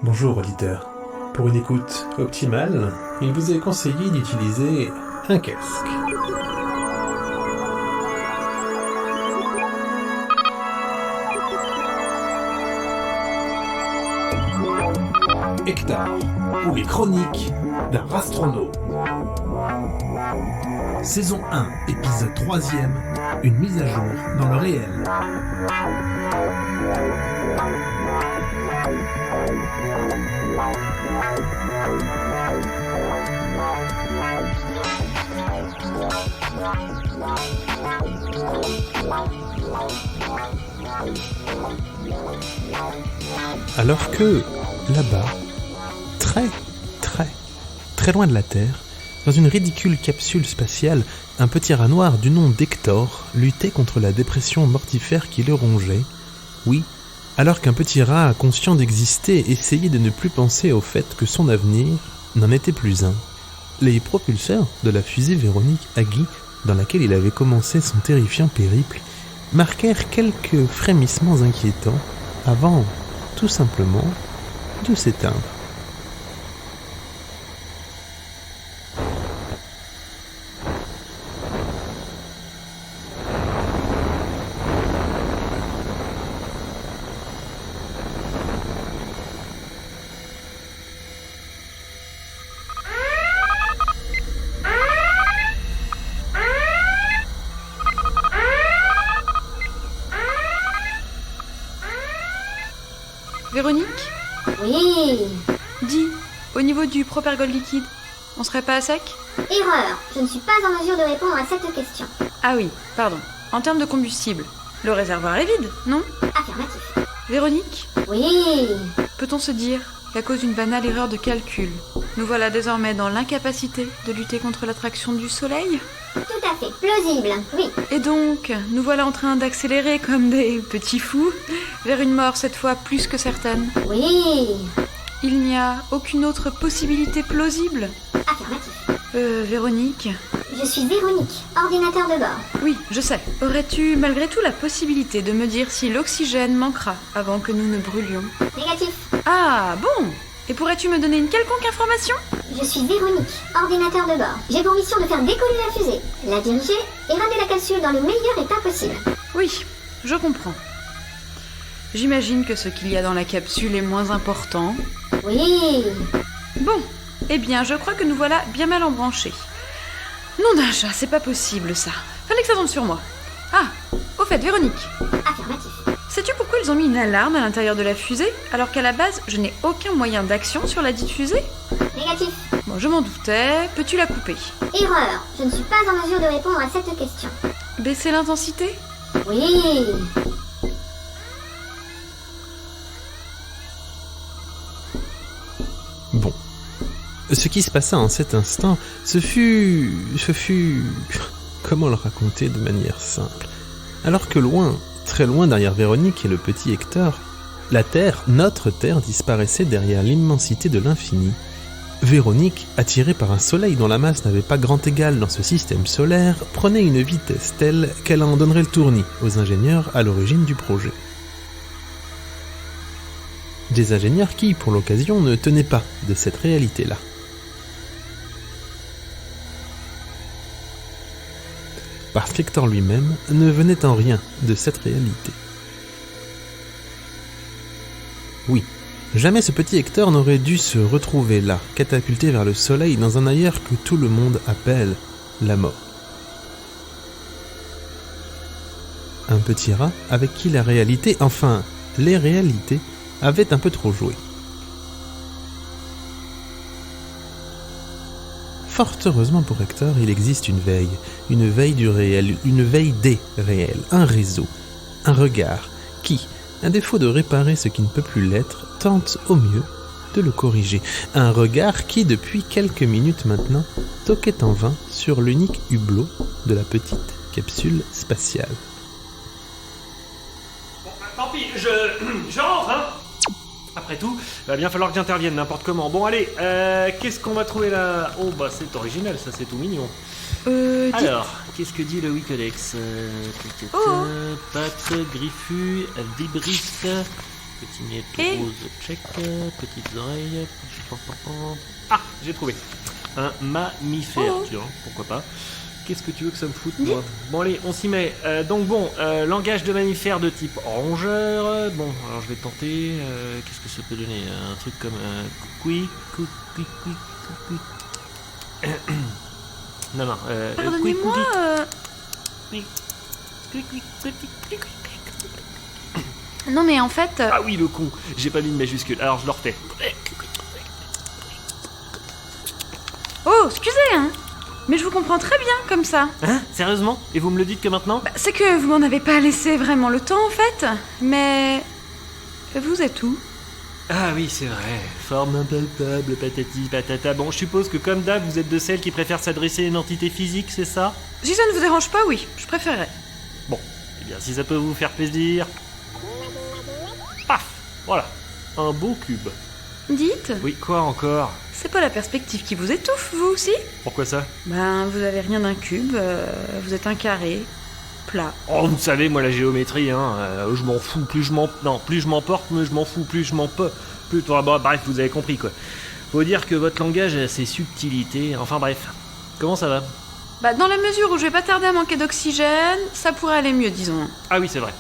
Bonjour auditeur. Pour une écoute optimale, il vous est conseillé d'utiliser un casque. Hector, ou les chroniques d'un rastronaute. Saison 1, épisode 3e, une mise à jour dans le réel. Alors que, là-bas, très loin de la Terre, dans une ridicule capsule spatiale, un petit rat noir du nom d'Hector luttait contre la dépression mortifère qui le rongeait. Oui, alors qu'un petit rat conscient d'exister essayait de ne plus penser au fait que son avenir n'en était plus un. Les propulseurs de la fusée Véronique Agui, dans laquelle il avait commencé son terrifiant périple, marquèrent quelques frémissements inquiétants avant, tout simplement, de s'éteindre. Véronique ? Oui. Dis, au niveau du propergol liquide, on serait pas à sec ? Erreur. Je ne suis pas en mesure de répondre à cette question. Ah oui, pardon. En termes de combustible, le réservoir est vide, non ? Affirmatif. Véronique ? Oui. Peut-on se dire qu'à cause d'une banale erreur de calcul, nous voilà désormais dans l'incapacité de lutter contre l'attraction du soleil ? Tout à fait plausible, oui. Et donc, nous voilà en train d'accélérer comme des petits fous vers une mort cette fois plus que certaine. Oui. Il n'y a aucune autre possibilité plausible ? Affirmatif. Véronique ? Je suis Véronique, ordinateur de bord. Oui, je sais. Aurais-tu malgré tout la possibilité de me dire si l'oxygène manquera avant que nous ne brûlions ? Négatif. Ah, bon ? Et pourrais-tu me donner une quelconque information ? Je suis Véronique, ordinateur de bord. J'ai pour mission de faire décoller la fusée, la diriger et ramener la capsule dans le meilleur état possible. Oui, je comprends. J'imagine que ce qu'il y a dans la capsule est moins important. Oui. Bon, eh bien, je crois que nous voilà bien mal embranchés. Nom d'un chat, c'est pas possible ça. Fallait que ça tombe sur moi. Ah, au fait, Véronique. Affirmatif. Sais-tu pourquoi ils ont mis une alarme à l'intérieur de la fusée, alors qu'à la base, je n'ai aucun moyen d'action sur la dite fusée ? Négatif. Bon, je m'en doutais. Peux-tu la couper ? Erreur. Je ne suis pas en mesure de répondre à cette question. Baisser l'intensité ? Oui. Bon. Ce qui se passa en cet instant, ce fut... Comment le raconter de manière simple ? Alors que loin, très loin derrière Véronique et le petit Hector, la Terre, notre Terre, disparaissait derrière l'immensité de l'infini. Véronique, attirée par un soleil dont la masse n'avait pas grand égal dans ce système solaire, prenait une vitesse telle qu'elle en donnerait le tournis aux ingénieurs à l'origine du projet. Des ingénieurs qui, pour l'occasion, ne tenaient pas de cette réalité-là. Parce qu'Hector lui-même ne venait en rien de cette réalité. Oui, jamais ce petit Hector n'aurait dû se retrouver là, catapulté vers le soleil dans un ailleurs que tout le monde appelle la mort. Un petit rat avec qui la réalité, enfin les réalités, avaient un peu trop joué. Fort heureusement pour Hector, il existe une veille du réel, une veille des réels, un réseau, un regard qui, à défaut de réparer ce qui ne peut plus l'être, tente au mieux de le corriger. Un regard qui, depuis quelques minutes maintenant, toquait en vain sur l'unique hublot de la petite capsule spatiale. Bon, tant pis, je rentre, hein. Après tout, il va bien falloir que j'intervienne n'importe comment. Bon, allez, qu'est-ce qu'on va trouver là ? Oh, bah c'est original, ça, c'est tout mignon. Alors, qu'est-ce que dit le Wikileaks? Pattes, griffus, vibrisques, Petit nez tout rose, check. Petites oreilles. Ah, j'ai trouvé. Un mammifère, tiens, pourquoi pas. Qu'est-ce que tu veux que ça me foute, moi? Bon, allez, on s'y met. Langage de mammifère de type rongeur. Bon, alors je vais tenter. Qu'est-ce que ça peut donner? Un truc comme couic. Non, Pardonnez-moi. Non, mais en fait. Ah oui, le con. J'ai pas mis de majuscule. Alors je le refais. Oh, excusez, hein. Mais je vous comprends très bien comme ça. Hein? Sérieusement? Et vous me le dites que maintenant? C'est que vous m'en avez pas laissé vraiment le temps en fait. Mais... vous êtes où? Ah oui, c'est vrai. Forme impalpable, patati patata. Bon, je suppose que comme d'hab, vous êtes de celles qui préfèrent s'adresser à une entité physique, c'est ça? Si ça ne vous dérange pas, oui, je préférerais. Bon, eh bien si ça peut vous faire plaisir... Paf! Voilà, un beau cube. Dites? Oui, quoi encore? C'est pas la perspective qui vous étouffe, vous aussi? Pourquoi ça? Ben, vous avez rien d'un cube, vous êtes un carré, plat. Oh, vous savez, moi la géométrie, je m'en fous, plus je m'emporte, mais je m'en fous, plus je m'en peux. Bref, vous avez compris quoi. Faut dire que votre langage a ses subtilités, enfin bref. Comment ça va? Bah, dans la mesure où je vais pas tarder à manquer d'oxygène, ça pourrait aller mieux, disons. Ah oui, c'est vrai.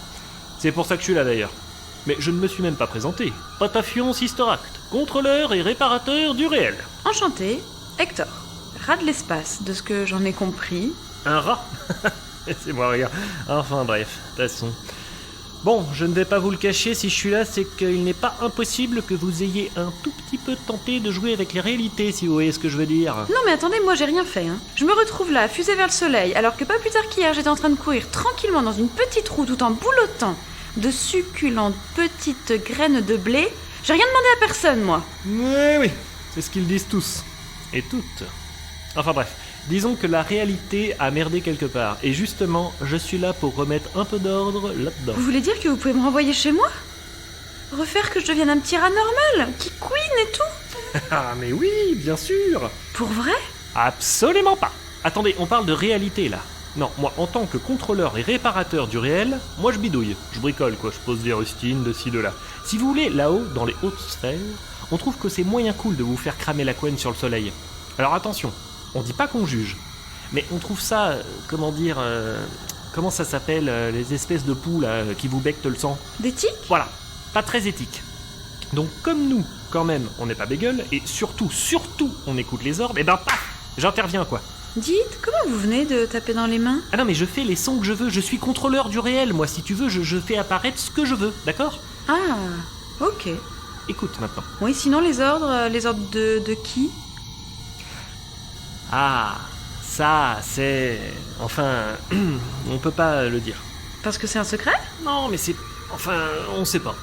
C'est pour ça que je suis là d'ailleurs. Mais je ne me suis même pas présenté. Patafion Sisteracte, contrôleur et réparateur du réel. Enchanté, Hector. Rat de l'espace, de ce que j'en ai compris. Un rat? Laissez-moi rire. Enfin bref, passons. Bon, je ne vais pas vous le cacher, si je suis là, c'est qu'il n'est pas impossible que vous ayez un tout petit peu tenté de jouer avec les réalités, si vous voyez ce que je veux dire. Non mais attendez, moi j'ai rien fait. Je me retrouve là, fusée vers le soleil, alors que pas plus tard qu'hier, j'étais en train de courir tranquillement dans une petite roue tout en boulotant de succulentes petites graines de blé. J'ai rien demandé à personne, moi. Oui, c'est ce qu'ils disent tous. Et toutes. Enfin bref, disons que la réalité a merdé quelque part. Et justement, je suis là pour remettre un peu d'ordre là-dedans. Vous voulez dire que vous pouvez me renvoyer chez moi? Refaire que je devienne un petit rat normal, qui couine et tout? Ah mais oui, bien sûr. Pour vrai? Absolument pas. Attendez, on parle de réalité là. Non, moi, en tant que contrôleur et réparateur du réel, moi je bidouille. Je bricole, quoi. Je pose des rustines de ci, de là. Si vous voulez, là-haut, dans les hautes sphères, on trouve que c'est moyen cool de vous faire cramer la couenne sur le soleil. Alors attention, on dit pas qu'on juge, mais on trouve ça, comment ça s'appelle, les espèces de poux, là, qui vous becquent le sang? D'éthique? Voilà, pas très éthique. Donc comme nous, quand même, on n'est pas bégueule, et surtout, on écoute les ordres, et ben paf, j'interviens, quoi. Dites, comment vous venez de taper dans les mains? Ah non mais je fais les sons que je veux, je suis contrôleur du réel, moi si tu veux, je fais apparaître ce que je veux, d'accord? Ah, ok. Écoute maintenant. Oui, sinon les ordres de qui? Ah, ça c'est... Enfin, on peut pas le dire. Parce que c'est un secret? Non mais c'est... Enfin, on sait pas.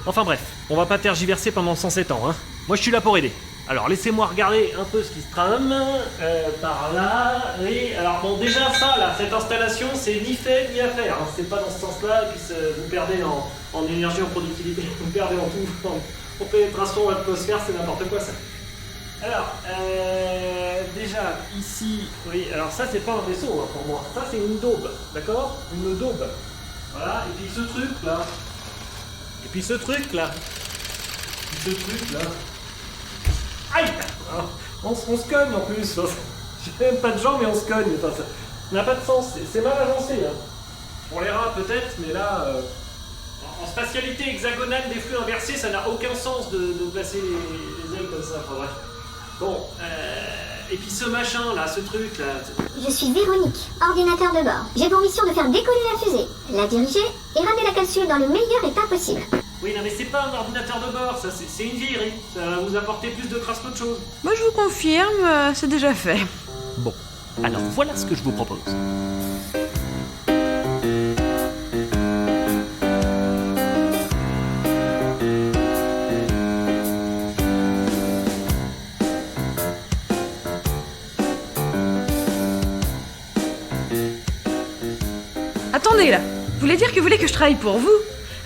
Enfin bref, on va pas tergiverser pendant 107 ans, hein. Moi je suis là pour aider. Alors laissez-moi regarder un peu ce qui se trame, par là, oui, alors bon déjà ça là, cette installation c'est ni fait ni à faire, hein. C'est pas dans ce sens-là, et puis vous perdez en énergie, en productivité, vous perdez en tout, en pénétration, en atmosphère, c'est n'importe quoi ça. Alors, déjà ici, oui, alors ça c'est pas un vaisseau hein, pour moi, ça c'est une daube, d'accord? Une daube, voilà, et puis ce truc là, aïe! On se cogne en plus. J'ai même pas de jambes mais on se cogne. Enfin, ça n'a pas de sens. C'est mal agencé. Hein. Pour les rats peut-être, mais là, en spatialité hexagonale des flux inversés, ça n'a aucun sens de placer les ailes comme ça. Enfin bref. Bon, et puis ce machin là, ce truc là. Je suis Véronique, ordinateur de bord. J'ai pour mission de faire décoller la fusée, la diriger et ramener la capsule dans le meilleur état possible. Oui, non, mais c'est pas un ordinateur de bord, ça, c'est une vieillerie. Ça va vous apporter plus de traces qu'autre chose. Moi, je vous confirme, c'est déjà fait. Bon, alors voilà ce que je vous propose. Attendez, là. Vous voulez dire que vous voulez que je travaille pour vous?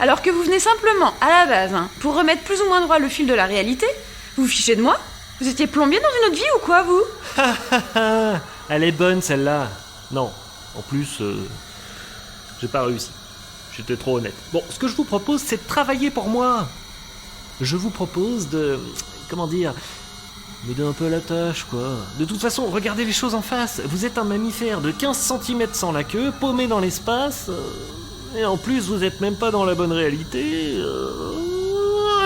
Alors que vous venez simplement, à la base, pour remettre plus ou moins droit le fil de la réalité? Vous vous fichez de moi? Vous étiez plombier dans une autre vie ou quoi, vous? Elle est bonne, celle-là. Non, en plus, j'ai pas réussi. j'étais trop honnête. Bon, ce que je vous propose, c'est de travailler pour moi. Je vous propose de... comment dire... m'aider un peu à la tâche, quoi. De toute façon, regardez les choses en face. Vous êtes un mammifère de 15 cm sans la queue, paumé dans l'espace... et en plus, vous êtes même pas dans la bonne réalité...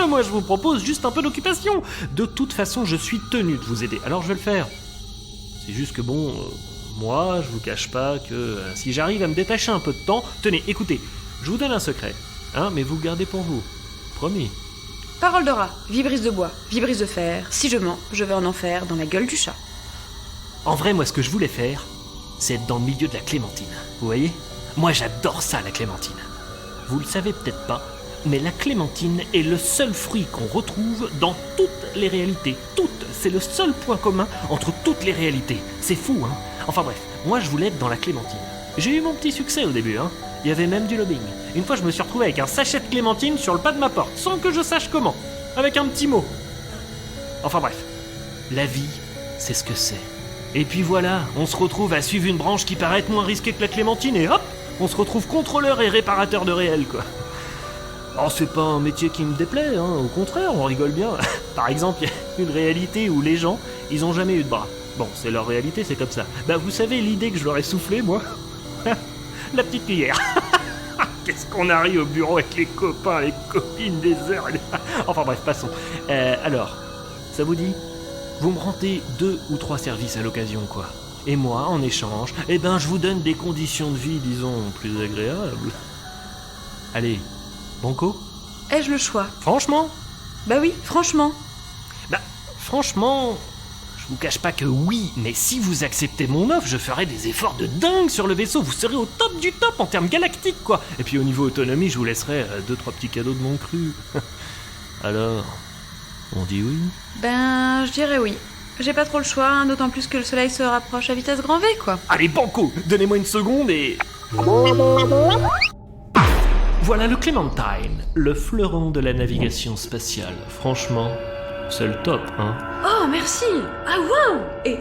moi, je vous propose juste un peu d'occupation. De toute façon, je suis tenu de vous aider. Alors, je vais le faire. C'est juste que bon... moi, je vous cache pas que si j'arrive à me détacher un peu de temps... Tenez, écoutez, je vous donne un secret. Hein, mais vous le gardez pour vous. Promis. Parole de rat, vie brise de bois, vie brise de fer. Si je mens, je vais en enfer dans la gueule du chat. En vrai, moi, ce que je voulais faire, c'est être dans le milieu de la clémentine. Vous voyez ? Moi, j'adore ça, la clémentine. Vous le savez peut-être pas, mais la clémentine est le seul fruit qu'on retrouve dans toutes les réalités. Toutes. C'est le seul point commun entre toutes les réalités. C'est fou, hein ? Enfin bref, moi, je voulais être dans la clémentine. J'ai eu mon petit succès au début, hein. Il y avait même du lobbying. Une fois, je me suis retrouvé avec un sachet de clémentine sur le pas de ma porte, sans que je sache comment. Avec un petit mot. Enfin bref. La vie, c'est ce que c'est. Et puis voilà, on se retrouve à suivre une branche qui paraît être moins risquée que la clémentine et hop, on se retrouve contrôleur et réparateur de réel, quoi. Alors c'est pas un métier qui me déplaît, hein, au contraire, on rigole bien. Par exemple, il y a une réalité où les gens, ils ont jamais eu de bras. Bon, c'est leur réalité, c'est comme ça. Bah vous savez l'idée que je leur ai soufflée, moi ? La petite cuillère. Qu'est-ce qu'on arrive au bureau avec les copains, les copines des heures. Enfin bref, passons. Alors, ça vous dit ? Vous me rendez 2 ou 3 services à l'occasion, quoi. Et moi, en échange, je vous donne des conditions de vie, disons, plus agréables. Allez, banco ? Ai-je le choix ? Franchement ? Bah oui, franchement. Franchement... je vous cache pas que oui, mais si vous acceptez mon offre, je ferai des efforts de dingue sur le vaisseau. Vous serez au top du top en termes galactiques, quoi. Et puis au niveau autonomie, je vous laisserai 2-3 petits cadeaux de mon cru. Alors, on dit oui ? Ben, je dirais oui. J'ai pas trop le choix, hein, d'autant plus que le soleil se rapproche à vitesse grand V, quoi. Allez, banco ! Donnez-moi une seconde et... Voilà le Clémentine, le fleuron de la navigation spatiale. Franchement, c'est le top, hein. Oh, merci. Ah, waouh. Et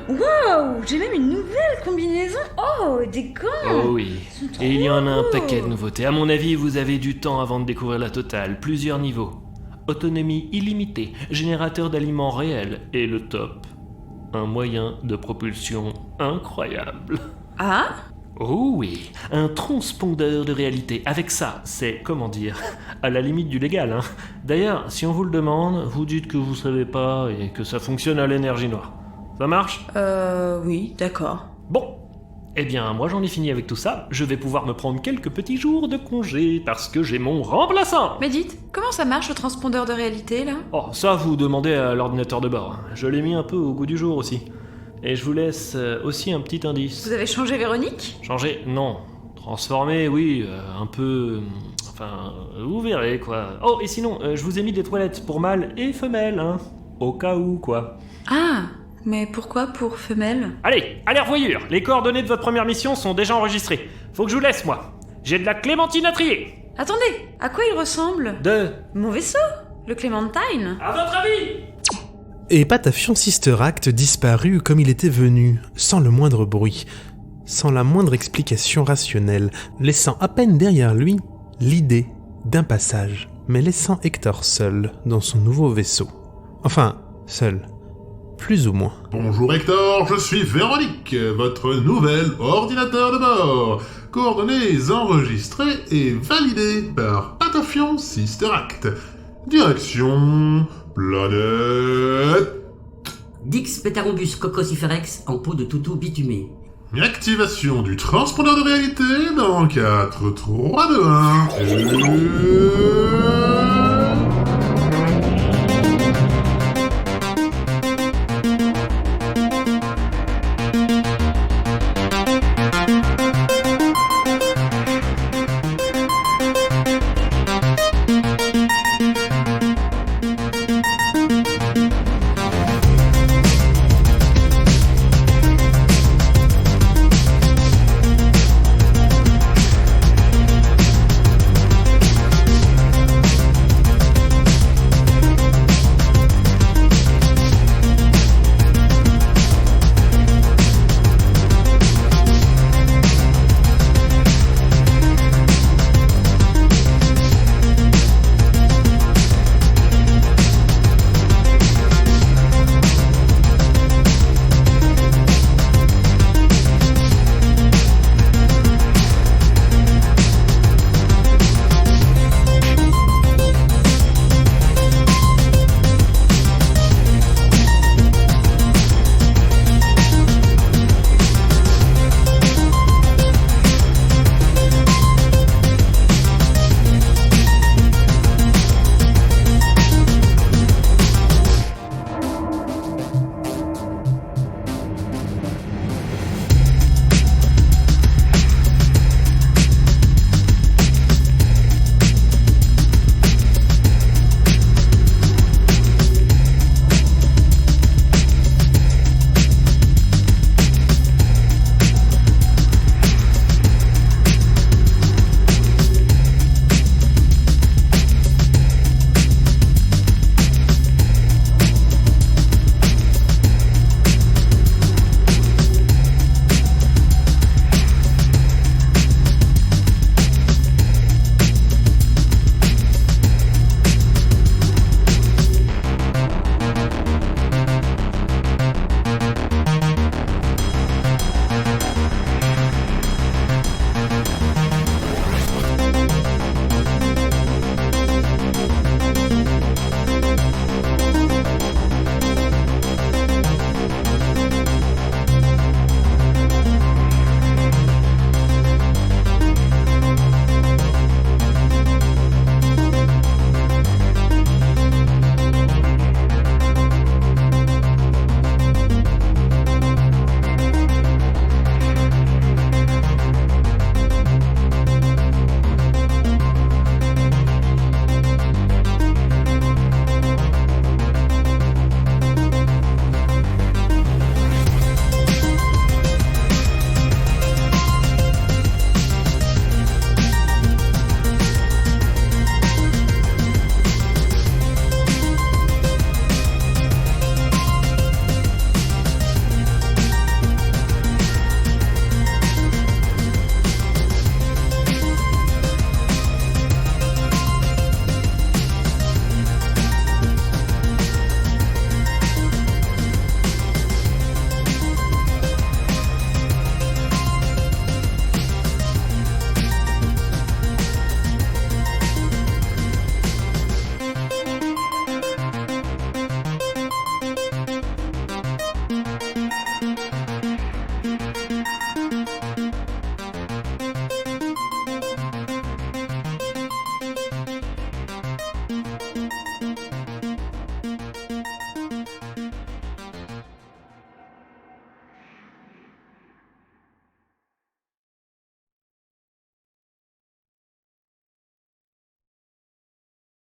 waouh, j'ai même une nouvelle combinaison. Oh, des gants. Oh oui, et il y en a un paquet de nouveautés. À mon avis, vous avez du temps avant de découvrir la totale. Plusieurs niveaux. Autonomie illimitée, générateur d'aliments réels. Et le top, un moyen de propulsion incroyable. Ah ? Oh oui, un transpondeur de réalité. Avec ça, c'est, comment dire, à la limite du légal, hein. D'ailleurs, si on vous le demande, vous dites que vous savez pas et que ça fonctionne à l'énergie noire. Ça marche ? Oui, d'accord. Bon, eh bien, moi j'en ai fini avec tout ça. Je vais pouvoir me prendre quelques petits jours de congé parce que j'ai mon remplaçant. Mais dites, comment ça marche le transpondeur de réalité, là ? Oh, ça, vous demandez à l'ordinateur de bord. Je l'ai mis un peu au goût du jour aussi. Et je vous laisse aussi un petit indice. Vous avez changé Véronique ? Changer ? Non. Transformer, oui, un peu... enfin, vous verrez, quoi. Oh, et sinon, je vous ai mis des toilettes pour mâles et femelles, hein. Au cas où, quoi. Ah, mais pourquoi pour femelle ? Allez, à revoyure. Les coordonnées de votre première mission sont déjà enregistrées. Faut que je vous laisse, moi. J'ai de la clémentine à trier. Attendez, à quoi il ressemble ? Mon vaisseau ? Le Clémentine ? À votre avis ? Et Patafion Sister Act disparut comme il était venu, sans le moindre bruit, sans la moindre explication rationnelle, laissant à peine derrière lui l'idée d'un passage, mais laissant Hector seul dans son nouveau vaisseau. Enfin, seul. Plus ou moins. Bonjour Hector, je suis Véronique, votre nouvel ordinateur de bord. Coordonnées enregistrées et validées par Patafion Sister Act. Direction... planète... Dix Petarombus cocociferex en peau de toutou bitumé. Activation du transpondeur de réalité dans 4, 3, 2, 1...